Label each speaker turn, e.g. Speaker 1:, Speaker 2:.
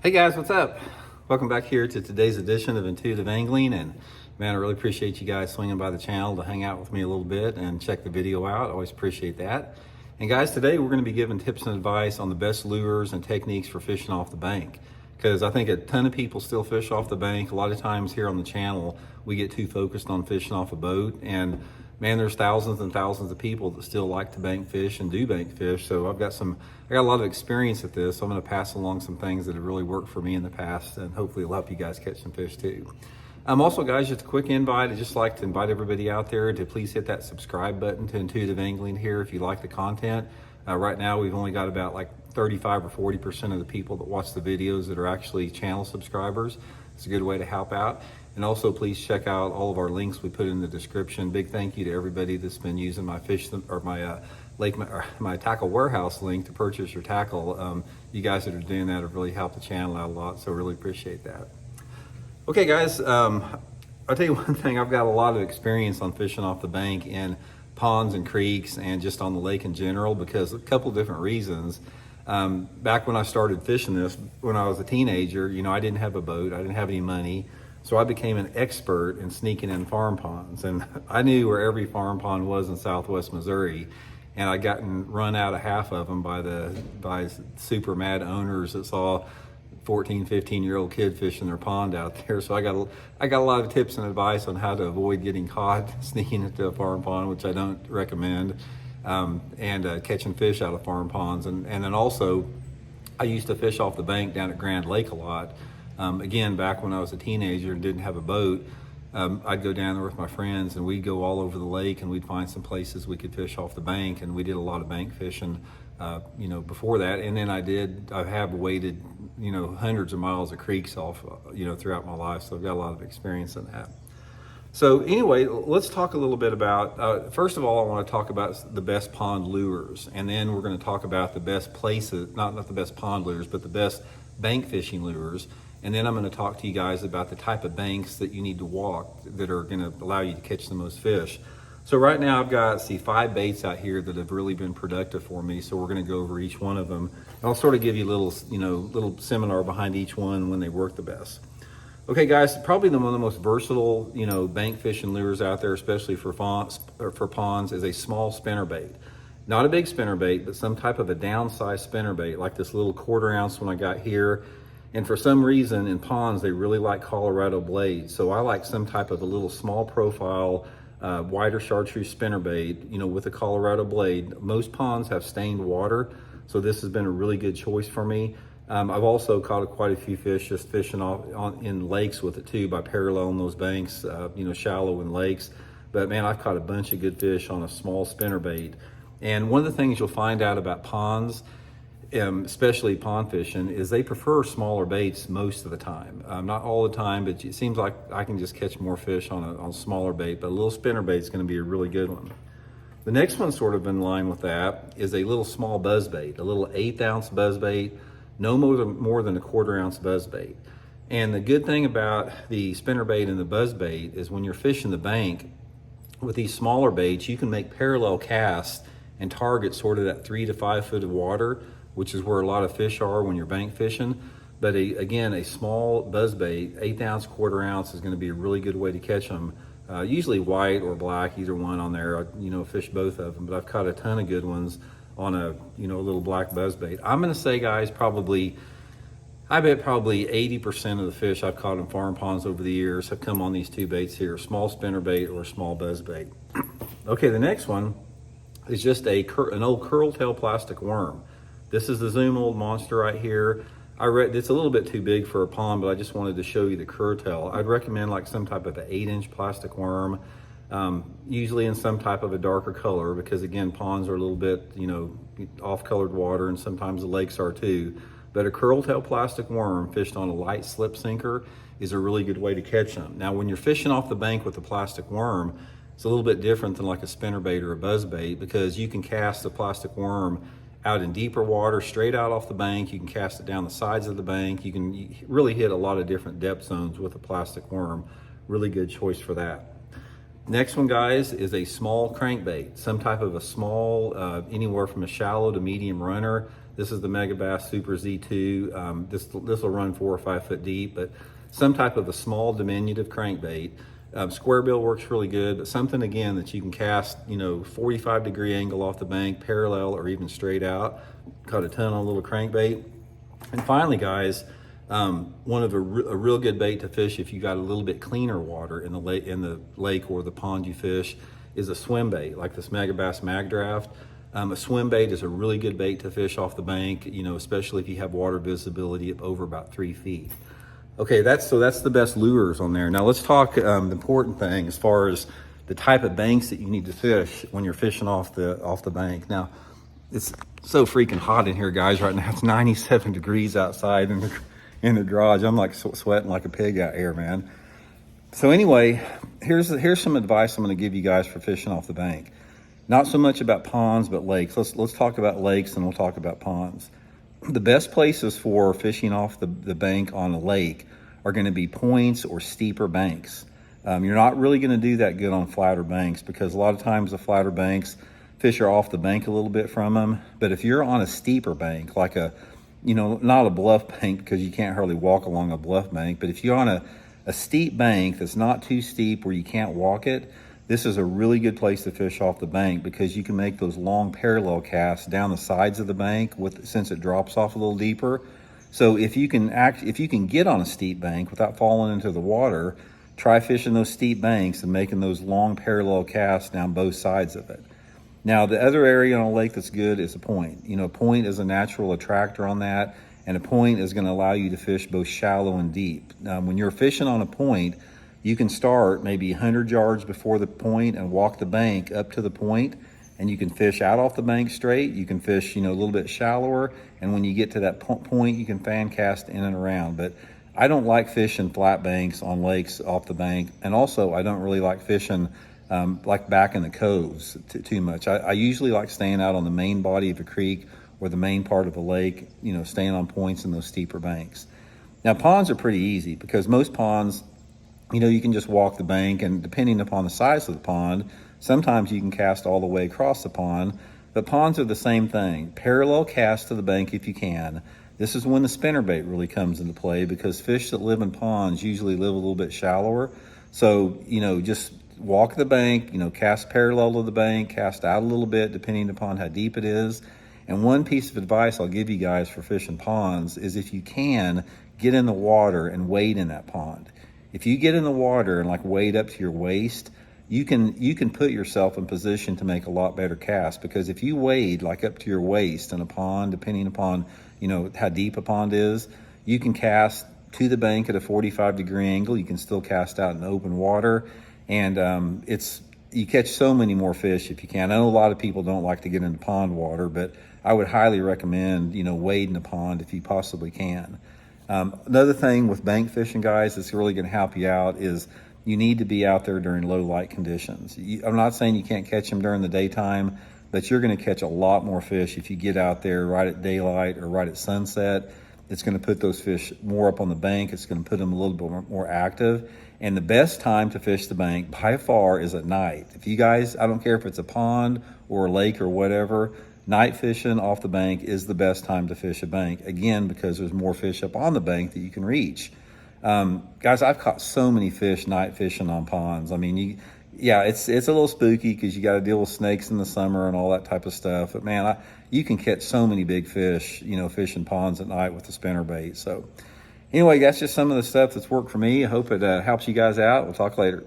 Speaker 1: Hey guys, what's up? Welcome back here to today's edition of Intuitive Angling. And man, I really appreciate you guys swinging by the channel to hang out with me a little bit and check the video out. Always appreciate that. And guys, today we're going to be giving tips and advice on the best lures and techniques for fishing off the bank. Because I think a ton of people still fish off the bank. A lot of times here on the channel, we get too focused on fishing off a boat. And man, there's thousands and thousands of people that still like to bank fish and do bank fish. So I got a lot of experience at this. So I'm going to pass along some things that have really worked for me in the past, and hopefully it'll help you guys catch some fish too. Also, guys, just a quick invite. I'd just like to invite everybody out there to please hit that subscribe button to Intuitive Angling here if you like the content. Right now, we've only got about like 35 or 40% of the people that watch the videos that are actually channel subscribers. It's a good way to help out. And also, please check out all of our links we put in the description. Big thank you to everybody that's been using my my tackle warehouse link to purchase your tackle. You guys that are doing that have really helped the channel out a lot, so really appreciate that. Okay, guys, I'll tell you one thing. I've got a lot of experience on fishing off the bank in ponds and creeks and just on the lake in general because a couple different reasons. Back when I started fishing this, when I was a teenager, I didn't have a boat, I didn't have any money. So I became an expert in sneaking in farm ponds, and I knew where every farm pond was in Southwest Missouri, and I'd gotten run out of half of them by super mad owners that saw 14, 15-year-old kid fishing their pond out there. So I got a lot of tips and advice on how to avoid getting caught sneaking into a farm pond, which I don't recommend, and catching fish out of farm ponds, and then also I used to fish off the bank down at Grand Lake a lot. Again, back when I was a teenager and didn't have a boat, I'd go down there with my friends and we'd go all over the lake and we'd find some places we could fish off the bank, and we did a lot of bank fishing, before that. And then I have waded, hundreds of miles of creeks off, throughout my life. So I've got a lot of experience in that. So anyway, let's talk a little bit about, first of all, I want to talk about the best pond lures. And then we're going to talk about the best places, not the best pond lures, but the best bank fishing lures. And then I'm going to talk to you guys about the type of banks that you need to walk that are going to allow you to catch the most fish. So right now I've got, 5 baits out here that have really been productive for me. So we're going to go over each one of them. And I'll sort of give you a little seminar behind each one when they work the best. Okay, guys, probably one of the most versatile, bank fishing lures out there, especially for ponds, is a small spinnerbait. Not a big spinnerbait, but some type of a downsized spinnerbait, like this little 1/4 ounce one I got here. And for some reason in ponds, they really like Colorado blades. So I like some type of a little small profile, wider chartreuse spinnerbait, with a Colorado blade. Most ponds have stained water, so this has been a really good choice for me. I've also caught quite a few fish just fishing in lakes with it too, by paralleling those banks, shallow in lakes. But man, I've caught a bunch of good fish on a small spinnerbait. And one of the things you'll find out about ponds, especially pond fishing, is they prefer smaller baits most of the time. Not all the time, but it seems like I can just catch more fish on a smaller bait, but a little spinnerbait is going to be a really good one. The next one sort of in line with that is a little small buzzbait, a little 1/8 ounce buzzbait, no more than a 1/4 ounce buzzbait. And the good thing about the spinnerbait and the buzzbait is when you're fishing the bank with these smaller baits, you can make parallel casts and target sort of that 3 to 5 foot of water, which is where a lot of fish are when you're bank fishing. But again, a small buzzbait, 1/8 ounce, 1/4 ounce, is going to be a really good way to catch them. Usually white or black, either one on there. Fish both of them, but I've caught a ton of good ones on a little black buzzbait. I'm going to say, guys, I bet probably 80% of the fish I've caught in farm ponds over the years have come on these two baits here, small spinnerbait or small buzzbait. Okay, the next one is just an old curl tail plastic worm. This is the Zoom Old Monster right here. It's a little bit too big for a pond, but I just wanted to show you the curl tail. I'd recommend like some type of an 8-inch plastic worm, usually in some type of a darker color, because again, ponds are a little bit, off-colored water, and sometimes the lakes are too. But a curl tail plastic worm fished on a light slip sinker is a really good way to catch them. Now, when you're fishing off the bank with a plastic worm, it's a little bit different than like a spinnerbait or a buzzbait, because you can cast the plastic worm out in deeper water, straight out off the bank. You can cast it down the sides of the bank. You can really hit a lot of different depth zones with a plastic worm. Really good choice for that. Next one, guys, is a small crankbait, some type of a small, anywhere from a shallow to medium runner. This is the Megabass Super Z2. This will run 4 or 5 foot deep, but some type of a small diminutive crankbait. Square bill works really good, but something again that you can cast, 45-degree angle off the bank, parallel or even straight out. Caught a ton on a little crankbait. And finally, guys, one of a real good bait to fish if you got a little bit cleaner water in the lake or the pond you fish is a swim bait, like this Megabass Mag Draft. A swim bait is a really good bait to fish off the bank, especially if you have water visibility of over about 3 feet. Okay, that's the best lures on there. Now let's talk the important thing as far as the type of banks that you need to fish when you're fishing off the bank. Now, it's so freaking hot in here, guys, right now. It's 97 degrees outside in the garage. I'm like sweating like a pig out here, man. So anyway, here's some advice I'm going to give you guys for fishing off the bank. Not so much about ponds, but lakes. Let's talk about lakes and we'll talk about ponds. The best places for fishing off the bank on a lake are going to be points or steeper banks. You're not really going to do that good on flatter banks because a lot of times the flatter banks, fish are off the bank a little bit from them. But if you're on a steeper bank, like not a bluff bank because you can't hardly walk along a bluff bank, but if you're on a steep bank that's not too steep where you can't walk it, this is a really good place to fish off the bank because you can make those long parallel casts down the sides of the bank since it drops off a little deeper. So if you can get on a steep bank without falling into the water, try fishing those steep banks and making those long parallel casts down both sides of it. Now, the other area on a lake that's good is a point. A point is a natural attractor on that, and a point is going to allow you to fish both shallow and deep. When you're fishing on a point, you can start maybe 100 yards before the point and walk the bank up to the point, and you can fish out off the bank straight. You can fish, a little bit shallower, and when you get to that point, you can fan cast in and around. But I don't like fishing flat banks on lakes off the bank, and also I don't really like fishing like back in the coves too much. I usually like staying out on the main body of a creek or the main part of a lake, staying on points in those steeper banks. Now, ponds are pretty easy because most ponds, you can just walk the bank, and depending upon the size of the pond, sometimes you can cast all the way across the pond. But ponds are the same thing. Parallel cast to the bank if you can. This is when the spinnerbait really comes into play because fish that live in ponds usually live a little bit shallower. So, just walk the bank, cast parallel to the bank, cast out a little bit depending upon how deep it is. And one piece of advice I'll give you guys for fishing ponds is if you can, get in the water and wade in that pond. If you get in the water and wade up to your waist, you can put yourself in position to make a lot better casts because if you wade up to your waist in a pond, depending upon, how deep a pond is, you can cast to the bank at a 45-degree angle. You can still cast out in open water. And you catch so many more fish if you can. I know a lot of people don't like to get into pond water, but I would highly recommend, wading a pond if you possibly can. Another thing with bank fishing, guys, that's really going to help you out is you need to be out there during low light conditions. I'm not saying you can't catch them during the daytime, but you're going to catch a lot more fish if you get out there right at daylight or right at sunset. It's going to put those fish more up on the bank. It's going to put them a little bit more active. And the best time to fish the bank by far is at night. If you guys, I don't care if it's a pond or a lake or whatever, night fishing off the bank is the best time to fish a bank. Again, because there's more fish up on the bank that you can reach. Guys, I've caught so many fish night fishing on ponds. I mean, it's a little spooky because you got to deal with snakes in the summer and all that type of stuff. But man, you can catch so many big fish, fishing ponds at night with the spinnerbait. So anyway, that's just some of the stuff that's worked for me. I hope it helps you guys out. We'll talk later.